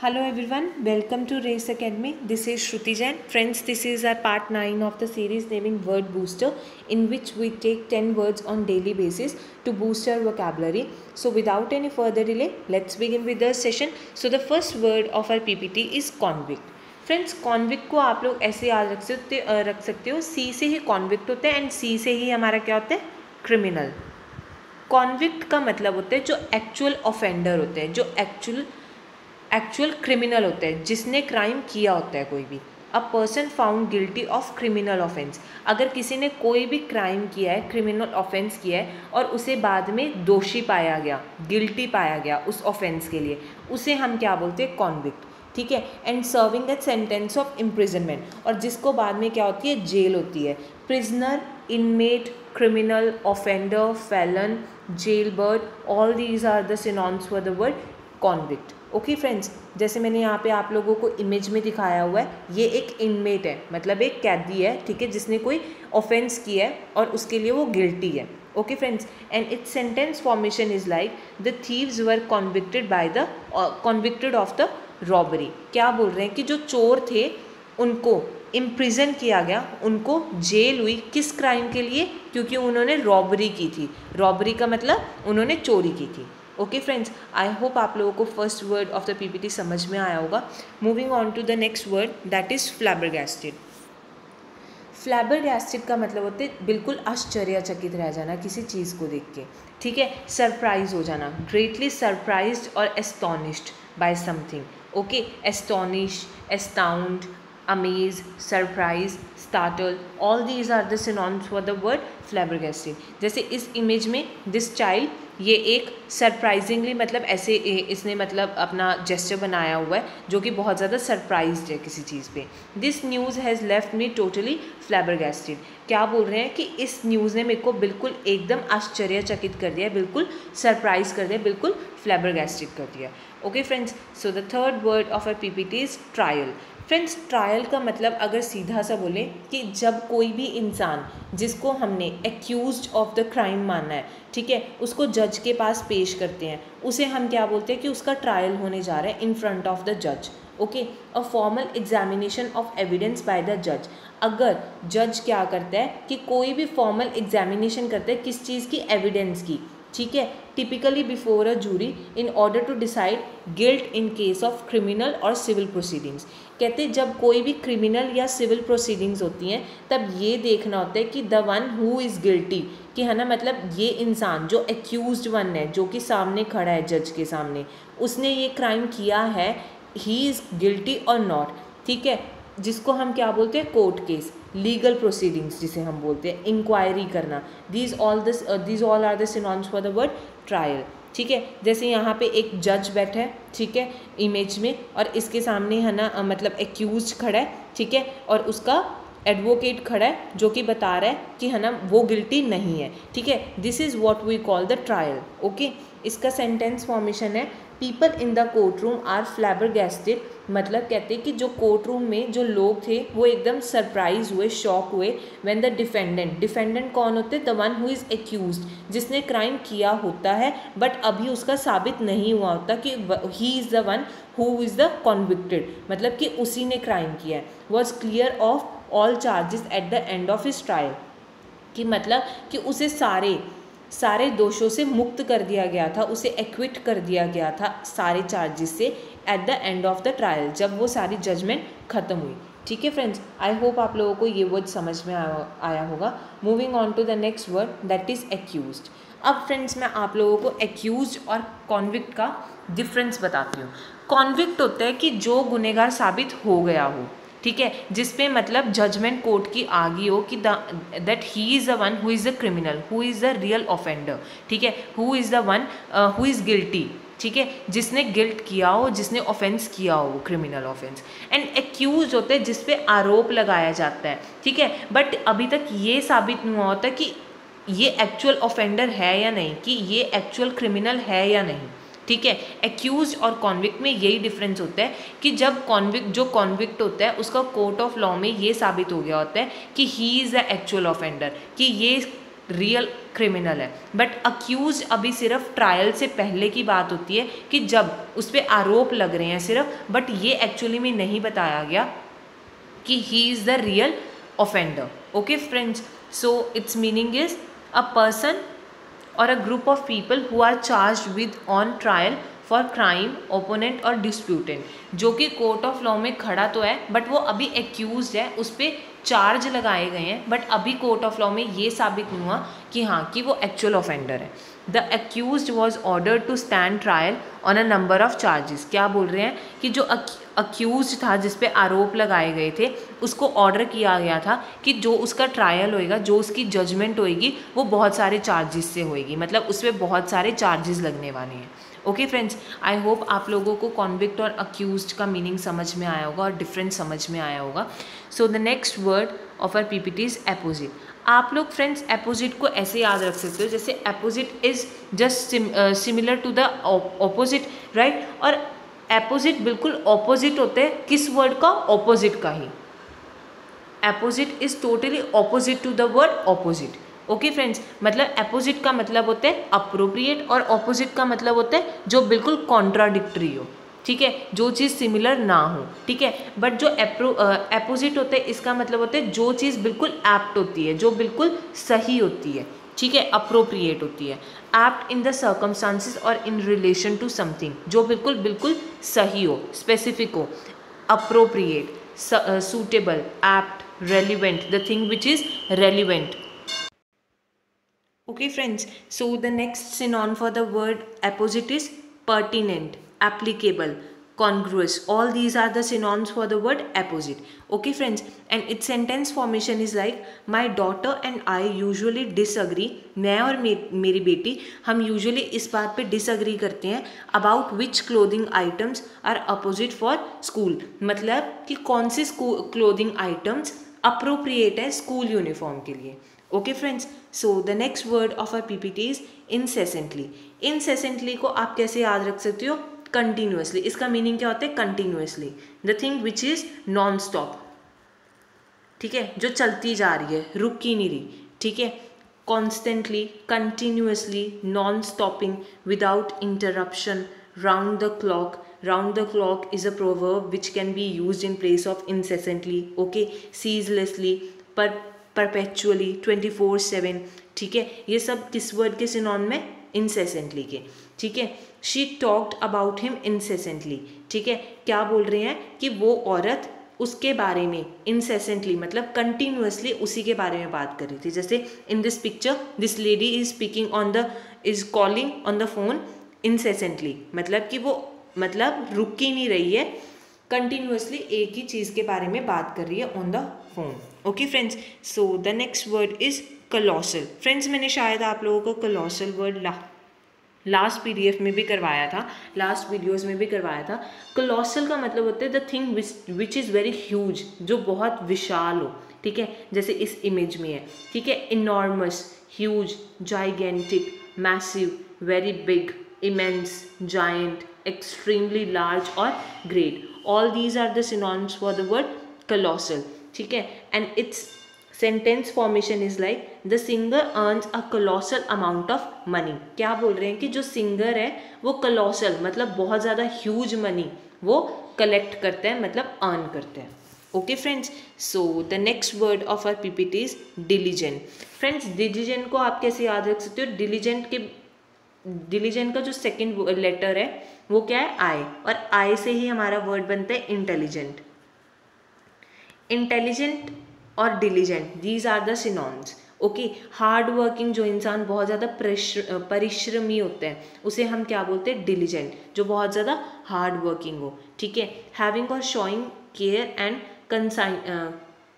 Hello everyone, welcome to Race Academy. This is Shruti Jain. Friends, this is our part 9 of the series naming Word Booster, in which we take 10 words on daily basis to boost our vocabulary. So without any further delay, let's begin with the session. So the first word of our PPT is convict. Friends convict को आप लोग ऐसे याद रख सकते हो, सी से ही convict होते हैं एंड सी से ही हमारा क्या होता है, क्रिमिनल. कॉन्विक्ट का मतलब होता है जो एक्चुअल ऑफेंडर होते हैं, जो एक्चुअल क्रिमिनल होते हैं, जिसने क्राइम किया होता है कोई भी. A person found guilty of criminal offence. अगर किसी ने कोई भी क्राइम किया है, क्रिमिनल ऑफेंस किया है और उसे बाद में दोषी पाया गया, गिल्टी पाया गया उस ऑफेंस के लिए, उसे हम क्या बोलते हैं, कॉन्विक्ट. ठीक है. And serving that sentence of imprisonment, और जिसको बाद में क्या होती है, जेल होती है. Prisoner, inmate, criminal, offender, felon, jail bird, all these are the synonyms for the word convict. Okay friends, जैसे मैंने यहाँ पे आप लोगों को इमेज में दिखाया हुआ है, ये एक इनमेट है, मतलब एक कैदी है, ठीक है, जिसने कोई ऑफेंस किया है और उसके लिए वो गिल्टी है. Okay friends, and its sentence formation is like the thieves were convicted of the robbery. क्या बोल रहे हैं कि जो चोर थे उनको इम्प्रिजन किया गया, उनको जेल हुई. किस क्राइम के लिए? क्योंकि उन्होंने रॉबरी की थी. रॉबरी का मतलब उन्होंने चोरी की थी. ओके फ्रेंड्स, आई होप आप लोगों को first word of the PPT समझ में आया होगा. Moving on to the next word, that is flabbergasted. Flabbergasted का मतलब होते है बिल्कुल आश्चर्यचकित रह जाना किसी चीज़ को देख के. ठीक है. सरप्राइज हो जाना, ग्रेटली सरप्राइज्ड और astonished by something. Okay. Astonish, astound, amaze, surprise, startle, all these are the synonyms for the word flabbergasted. जैसे इस इमेज में दिस चाइल्ड, ये एक सरप्राइजिंगली, मतलब ऐसे इसने मतलब अपना जेस्चर बनाया हुआ है जो कि बहुत ज़्यादा सरप्राइज्ड है किसी चीज़ पे. This news has left me totally flabbergasted. क्या बोल रहे हैं कि इस न्यूज़ ने मेरे को बिल्कुल एकदम आश्चर्यचकित कर दिया, बिल्कुल सरप्राइज कर दिया, बिल्कुल फ्लैबरगैस्टेड कर दिया. Okay friends, so the third word of our PPT is trial. Friends, trial का मतलब अगर सीधा सा बोले कि जब कोई भी इंसान जिसको हमने एक्यूज्ड ऑफ द क्राइम माना है, ठीक है, उसको जज के पास पेश करते हैं, उसे हम क्या बोलते हैं कि उसका ट्रायल होने जा रहा है इन फ्रंट ऑफ द जज. Okay. A formal examination of evidence by the जज. अगर जज क्या करता है कि कोई भी फॉर्मल एग्जामिनेशन करता है किस चीज़ की, एविडेंस की. ठीक है. Typically before a jury in order to decide guilt in case of criminal और सिविल प्रोसीडिंग्स. कहते जब कोई भी क्रिमिनल या सिविल प्रोसीडिंग्स होती हैं तब ये देखना होता है कि the one who is guilty, कि है ना, मतलब ये इंसान जो एक्यूज्ड वन है, जो कि सामने खड़ा है जज के सामने, उसने ये क्राइम किया है, ही इज़ गिल्टी और नॉट. ठीक है. जिसको हम क्या बोलते हैं, कोर्ट केस, लीगल प्रोसीडिंग्स जिसे हम बोलते हैं, इंक्वायरी करना. These all are the synonyms for the word trial. ठीक है. जैसे यहाँ पे एक जज बैठा है, ठीक है, इमेज में, और इसके सामने है ना मतलब एक्यूज खड़ा है, ठीक है, और उसका एडवोकेट खड़ा है जो कि बता रहा है कि है ना वो गिल्टी नहीं है. ठीक है. This is what we call the trial. Okay. इसका सेंटेंस फॉर्मेशन है people in the courtroom are flabbergasted. मतलब कहते हैं कि जो कोर्ट रूम में जो लोग थे वो एकदम सरप्राइज हुए, शॉक हुए. व्हेन द डिफेंडेंट कौन होते हैं, the one who is accused, जिसने क्राइम किया होता है बट अभी उसका साबित नहीं हुआ होता कि he is the one who is the convicted, मतलब कि उसी ने क्राइम किया है. Was clear of all charges at the end of his trial, कि मतलब कि उसे सारे दोषों से मुक्त कर दिया गया था, उसे एक्विट कर दिया गया था सारे चार्जेस से at the end of the trial, जब वो सारी जजमेंट ख़त्म हुई. ठीक है फ्रेंड्स, आई होप आप लोगों को ये वर्ड समझ में आया होगा. Moving on to the next word, that is accused. अब फ्रेंड्स, मैं आप लोगों को एक्यूज्ड और कॉन्विक्ट का डिफरेंस बताती हूँ. कॉन्विक्ट होता है कि जो गुनहगार साबित हो गया हो, ठीक है, जिसपे मतलब जजमेंट कोर्ट की आ गई हो कि that he is the one who is the criminal, who is the real offender. ठीक है. Who is the one who is guilty. ठीक है. जिसने गिल्ट किया हो, जिसने ऑफेंस किया हो, वो क्रिमिनल ऑफेंस. एंड एक्यूज होते हैं जिस पे आरोप लगाया जाता है. ठीक है. बट अभी तक ये साबित नहीं हुआ होता कि ये एक्चुअल ऑफेंडर है या नहीं, कि ये एक्चुअल क्रिमिनल है या नहीं. ठीक है. एक्यूज और कॉन्विक्ट में यही डिफरेंस होता है कि जब कॉन्विक्ट होता है उसका कोर्ट ऑफ लॉ में ये साबित हो गया होता है कि he is the actual offender, कि ये रियल क्रिमिनल है। बट अक्यूज अभी सिर्फ ट्रायल से पहले की बात होती है कि जब उस पर आरोप लग रहे हैं सिर्फ, बट ये एक्चुअली में नहीं बताया गया कि he is the real offender. Okay friends, so it's meaning is a person और a group of people who are charged with on trial for crime, opponent और डिस्प्यूटेंट, जो कि कोर्ट ऑफ लॉ में खड़ा तो है बट वो अभी एक्यूज है, उस पर चार्ज लगाए गए हैं, बट अभी कोर्ट ऑफ लॉ में ये साबित नहीं हुआ कि हाँ कि वो एक्चुअल ऑफेंडर है। The accused was order to stand trial on a number of charges. क्या बोल रहे हैं कि जो अक्यूज था जिस पे आरोप लगाए गए थे उसको ऑर्डर किया गया था कि जो उसका ट्रायल होएगा, जो उसकी जजमेंट होएगी वो बहुत सारे चार्जेस से होएगी, मतलब उस पर बहुत सारे चार्जेस लगने वाले हैं। ओके फ्रेंड्स, आई होप आप लोगों को कॉन्विक्ट और अक्यूज्ड का मीनिंग समझ में आया होगा और डिफरेंस समझ में आया होगा। So the next word of our PPT is apposite. आप लोग फ्रेंड्स एपोजिट को ऐसे याद रख सकते हो जैसे apposite is just similar to the opposite, right. और एपोजिट बिल्कुल ऑपोजिट होते हैं किस वर्ड का? ऑपोजिट का ही। Apposite is totally opposite to the word opposite. Okay friends, मतलब एपोजिट का मतलब होता है अप्रोप्रिएट और ऑपोजिट का मतलब होता है जो बिल्कुल कॉन्ट्राडिक्टरी हो, ठीक है, जो चीज़ सिमिलर ना हो, ठीक है। बट जो एपोजिट होता है इसका मतलब होता है जो चीज़ बिल्कुल एप्ट होती है, जो बिल्कुल सही होती है, ठीक है, अप्रोप्रिएट होती है। एप्ट इन द सर्कमस्टांसिस और इन रिलेशन टू समथिंग, जो बिल्कुल बिल्कुल सही हो, स्पेसिफिक हो, appropriate, suitable, apt, relevant, the thing which is relevant. Okay friends, so the next synonym for the word apposite is pertinent, applicable, congruous. All these are the synonyms for the word apposite. Okay friends, and its sentence formation is like my daughter and I usually disagree. मैं और मेरी बेटी हम usually इस बात पे disagree करते हैं about which clothing items are opposite for school, मतलब कि कौन से क्लोथिंग आइटम्स अप्रोप्रिएट है स्कूल यूनिफॉर्म के लिए। Okay friends, so the next word of our PPT is incessantly. Incessantly को आप कैसे याद रख सकते हो? कंटिन्यूसली। इसका मीनिंग क्या होता है? Continuously, the thing which is non stop, ठीक है, जो चलती जा रही है, रुक ही नहीं रही, ठीक है। Constantly, continuously, non stopping, without interruption, round the clock. Round the clock is a proverb which can be used in place of incessantly, okay, ceaselessly, perpetually, 24/7, ठीक है। ये सब किस वर्ड के सिनोनिम में? incessantly के, ठीक है। She talked about him incessantly, ठीक है। क्या बोल रहे हैं कि वो औरत उसके बारे में incessantly मतलब continuously उसी के बारे में बात कर रही थी। जैसे in this picture this lady is calling on the phone incessantly, मतलब कि वो रुक ही नहीं रही है, कंटिन्यूसली एक ही चीज़ के बारे में बात कर रही है on the phone. Okay friends, so the next word is कलोसल। Friends, मैंने शायद आप लोगों को कलोसल वर्ड लास्ट पीडीएफ में भी करवाया था, लास्ट वीडियोस में भी करवाया था। कलोसल का मतलब होता है the thing which is very huge, जो बहुत विशाल हो, ठीक है, जैसे इस इमेज में है, ठीक है। Enormous, huge, gigantic, massive, very big, immense, giant, extremely large और great. All these are the synonyms for the word colossal, ठीक है। And its sentence formation is like the singer earns a colossal amount of money. क्या बोल रहे हैं कि जो singer है वो colossal मतलब बहुत ज़्यादा huge money वो कलेक्ट करते हैं, मतलब अर्न करते हैं। Okay friends, so the next word of our PPT is diligent. Friends, diligent को आप कैसे याद रख सकते हो? डिलीजेंट का जो सेकंड लेटर है वो क्या है? आई, और आई से ही हमारा वर्ड बनता है इंटेलिजेंट। इंटेलिजेंट और diligent, these are the synonyms. Okay, hard working, जो इंसान बहुत ज़्यादा परिश्रमी होते हैं उसे हम क्या बोलते हैं? डिलीजेंट, जो बहुत ज़्यादा हार्ड वर्किंग हो, ठीक है। हैविंग और showing care and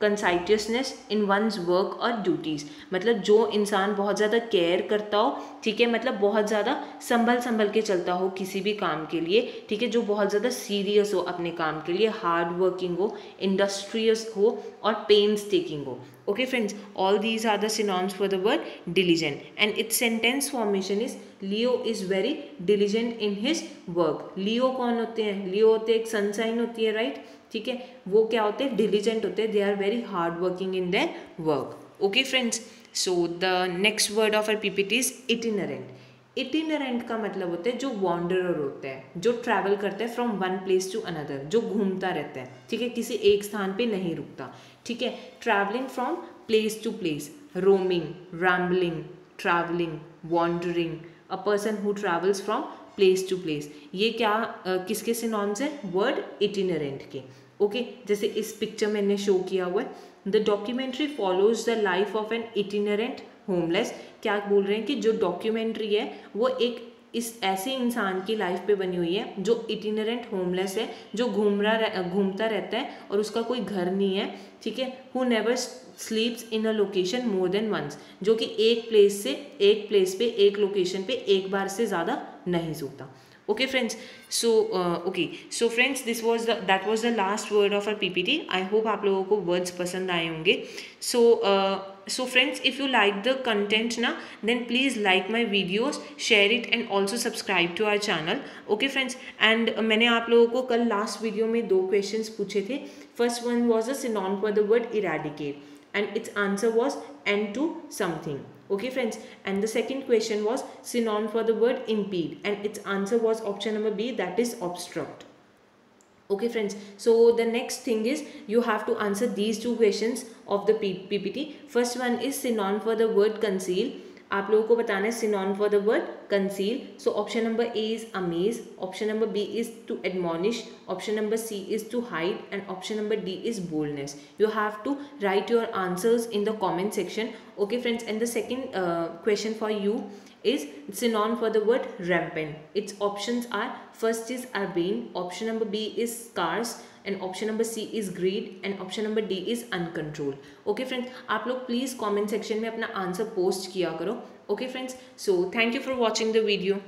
conscientiousness in one's work और ड्यूटीज़, मतलब जो इंसान बहुत ज़्यादा केयर करता हो, ठीक है, मतलब बहुत ज़्यादा संभल के चलता हो किसी भी काम के लिए, ठीक है, जो बहुत ज़्यादा सीरियस हो अपने काम के लिए, हार्ड वर्किंग हो, इंडस्ट्रियस हो और पेन्स टेकिंग हो। Okay friends, all these are the synonyms for the word diligent and its sentence formation is Leo is very diligent in his work. Leo कौन होते हैं? लियो होते हैं एक सनसाइन होती है, राइट, ठीक है। वो क्या होते हैं? डिलीजेंट होते हैं, they are very hard working in their work. Okay friends, so the next word of our PPT is itinerant. Itinerant का मतलब होता है जो वॉन्डरर होता है, जो ट्रैवल करता है from one place to another, जो घूमता रहता है, ठीक है, किसी एक स्थान पे नहीं रुकता, ठीक है. Travelling from place to place, roaming, rambling, travelling, wandering, a person who travels from place to place. ये क्या किसके सिनोनिम्स है? वर्ड इटिनरेंट के. ओके, जैसे इस पिक्चर में मैंने शो किया हुआ है, the documentary follows the life of an itinerant homeless. क्या बोल रहे हैं कि जो डॉक्यूमेंट्री है वो एक इस ऐसे इंसान की लाइफ पे बनी हुई है जो इटिनरेंट होमलेस है, जो घूमता रहता है और उसका कोई घर नहीं है, ठीक है. Who never sleeps in a location more than once, जो कि एक प्लेस पे एक लोकेशन पे एक बार से ज़्यादा नहीं सोता. Okay friends, so friends, that was the last word of our PPT. I hope आप लोगों को words पसंद आए होंगे. So friends, if you like the content ना, then please like my videos, share it and also subscribe to our channel. Okay friends, and मैंने आप लोगों को कल last video में 2 questions पूछे थे. First one was a synonym for the word eradicate and its answer was end to something. Okay friends, and the second question was synonym for the word impede and its answer was option number B, that is obstruct. Okay friends, so the next thing is you have to answer these 2 questions of the PPT. First one is synonym for the word conceal. आप लोगों को बताना है synonym for the word conceal. So option number A is amaze, option number B is to admonish, option number C is to hide and option number D is boldness. You have to write your answers in the comment section. Okay friends, and the second question for you is synonym for the word rampant. Its options are, first is urbane, option number B is scarce and option number C is greed and option number D is uncontrolled. Okay friends, आप लोग please comment section में अपना answer post किया करो. Okay friends, so thank you for watching the video.